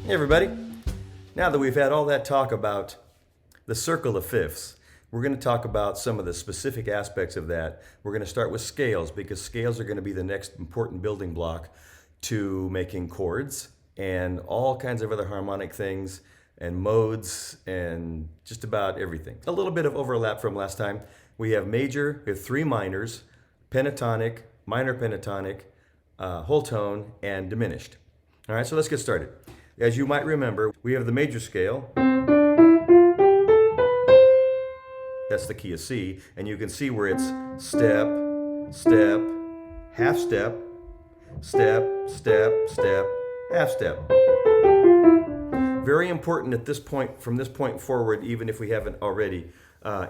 Hey everybody. Now that we've had all that talk about the circle of fifths, we're going to talk about some of the specific aspects of that. We're going to start with scales because scales are going to be the next important building block to making chords and all kinds of other harmonic things and modes and just about everything. A little bit of overlap from last time. We have major, we have three minors, pentatonic, minor pentatonic, whole tone, and diminished. All right, so let's get started. As you might remember, we have the major scale. That's the key of C, and you can see where it's step, step, half step, step, step, step, half step. Very important at this point, from this point forward, even if we haven't already,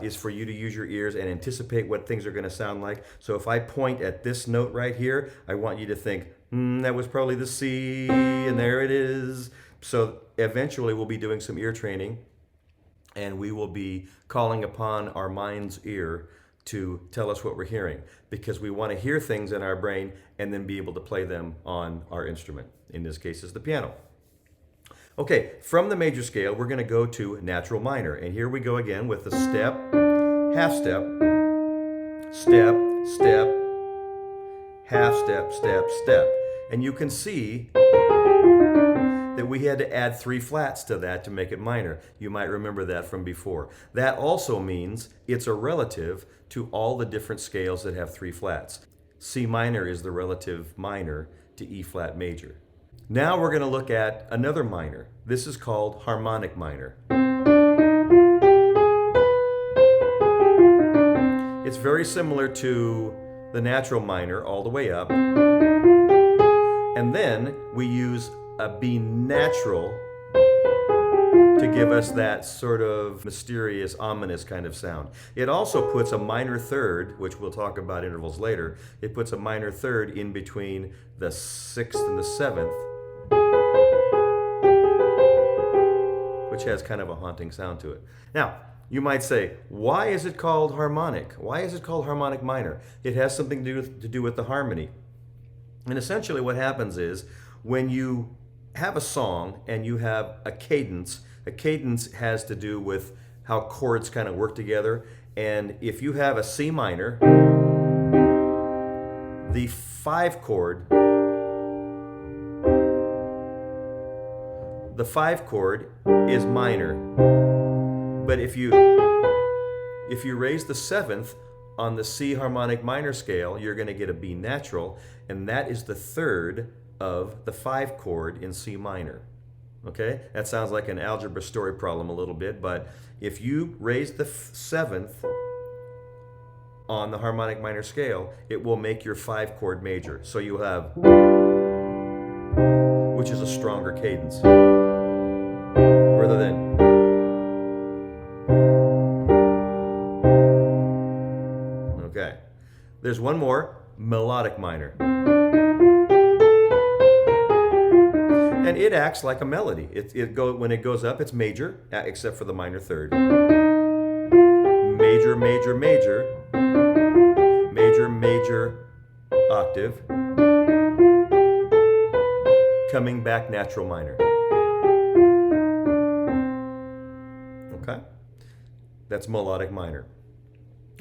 is for you to use your ears and anticipate what things are going to sound like. So if I point at this note right here, I want you to think, that was probably the C, and there it is. So eventually we'll be doing some ear training, and we will be calling upon our mind's ear to tell us what we're hearing, because we want to hear things in our brain and then be able to play them on our instrument. In this case, is the piano. Okay, from the major scale, we're going to go to natural minor. And here we go again with the step, half step, step, step, half step, step, step. And you can see that we had to add 3 flats to that to make it minor. You might remember that from before. That also means it's a relative to all the different scales that have 3 flats. C minor is the relative minor to E flat major. Now we're going to look at another minor. This is called harmonic minor. It's very similar to the natural minor all the way up. And then we use a B natural to give us that sort of mysterious, ominous kind of sound. It also puts a minor third, which we'll talk about intervals later. It puts a minor third in between the 6th and the 7th, which has kind of a haunting sound to it. Now, you might say, why is it called harmonic? Why is it called harmonic minor? It has something to do with the harmony. And essentially what happens is when you have a song and you have a cadence has to do with how chords kind of work together. And if you have a C minor, the 5 chord is minor. But if you raise the 7th on the C harmonic minor scale, you're going to get a B natural, and that is the 3rd of the 5 chord in C minor. Okay? That sounds like an algebra story problem a little bit, but if you raise the 7th on the harmonic minor scale, it will make your 5 chord major. So you have, which is a stronger cadence, rather than. Okay. There's one more, melodic minor. And it acts like a melody. When it goes up, it's major, except for the minor third. Major, major, major. Major, major, octave. Coming back natural minor. Okay? That's melodic minor.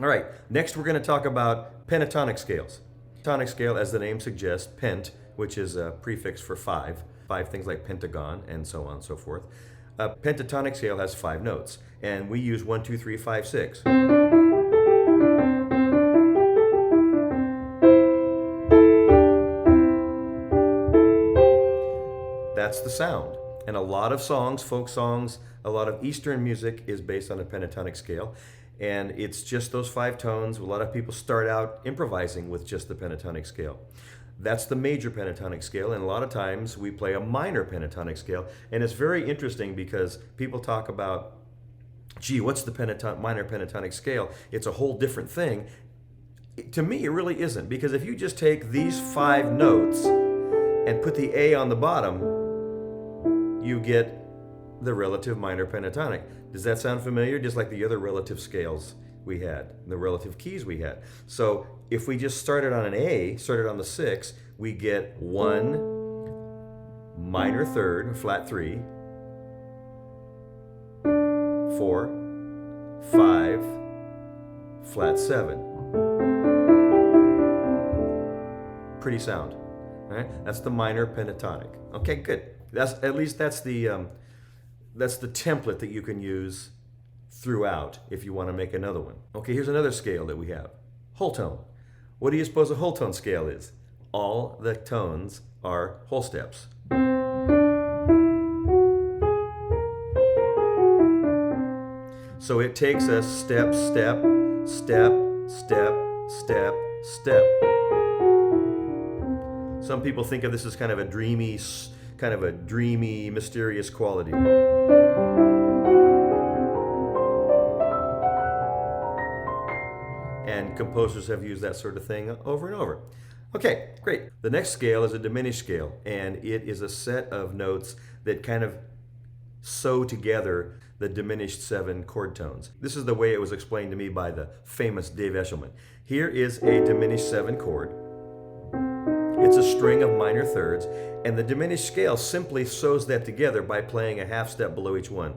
All right, next we're going to talk about pentatonic scales. Pentatonic scale, as the name suggests, pent, which is a prefix for 5 things like pentagon and so on and so forth. A pentatonic scale has 5 notes, and we use 1, 2, 3, 5, 6. That's the sound. And a lot of songs, folk songs, a lot of Eastern music is based on a pentatonic scale. And it's just those 5 tones. A lot of people start out improvising with just the pentatonic scale. That's the major pentatonic scale, and a lot of times we play a minor pentatonic scale. And it's very interesting because people talk about, gee, what's the minor pentatonic scale? It's a whole different thing. To me, it really isn't, because if you just take these 5 notes and put the A on the bottom, you get the relative minor pentatonic. Does that sound familiar? Just like the other relative scales we had, the relative keys we had. So if we just started on an A, started on the 6, we get 1 minor third, flat 3, 4, 5, flat 7. Pretty sound, right? That's the minor pentatonic. Okay, good. That's at least that's the template that you can use throughout if you want to make another one. Okay, here's another scale that we have. Whole tone. What do you suppose a whole tone scale is? All the tones are whole steps. So it takes us step, step, step, step, step, step. Some people think of this as kind of a dreamy, mysterious quality. And composers have used that sort of thing over and over. Okay, great. The next scale is a diminished scale, and it is a set of notes that kind of sew together the diminished 7 chord tones. This is the way it was explained to me by the famous Dave Eshelman. Here is a diminished 7 chord. It's a string of minor thirds, and the diminished scale simply sews that together by playing a half step below each one.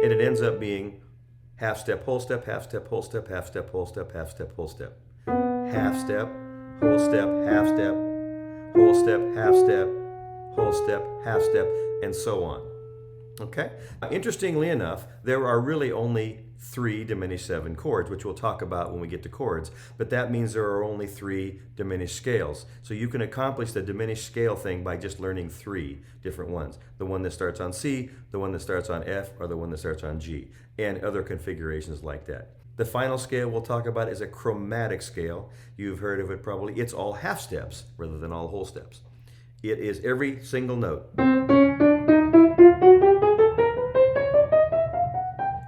And it ends up being half step, whole step, half step, whole step, half step, whole step, half step, whole step. Half step, whole step, half step, whole step, half step, whole step, half step, and so on. Okay? Interestingly enough, there are really only 3 diminished 7 chords, which we'll talk about when we get to chords, but that means there are only 3 diminished scales. So you can accomplish the diminished scale thing by just learning 3 different ones. The one that starts on C, the one that starts on F, or the one that starts on G, and other configurations like that. The final scale we'll talk about is a chromatic scale. You've heard of it probably. It's all half steps rather than all whole steps. It is every single note.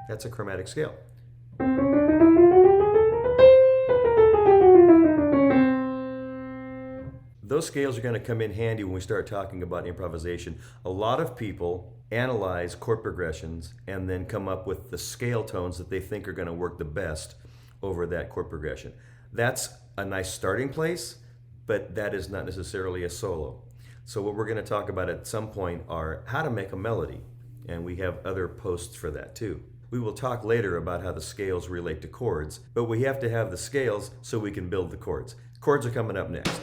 That's a chromatic scale. Those scales are going to come in handy when we start talking about improvisation. A lot of people analyze chord progressions and then come up with the scale tones that they think are going to work the best over that chord progression. That's a nice starting place, but that is not necessarily a solo. So what we're going to talk about at some point are how to make a melody, and we have other posts for that too. We will talk later about how the scales relate to chords, but we have to have the scales so we can build the chords. Chords are coming up next.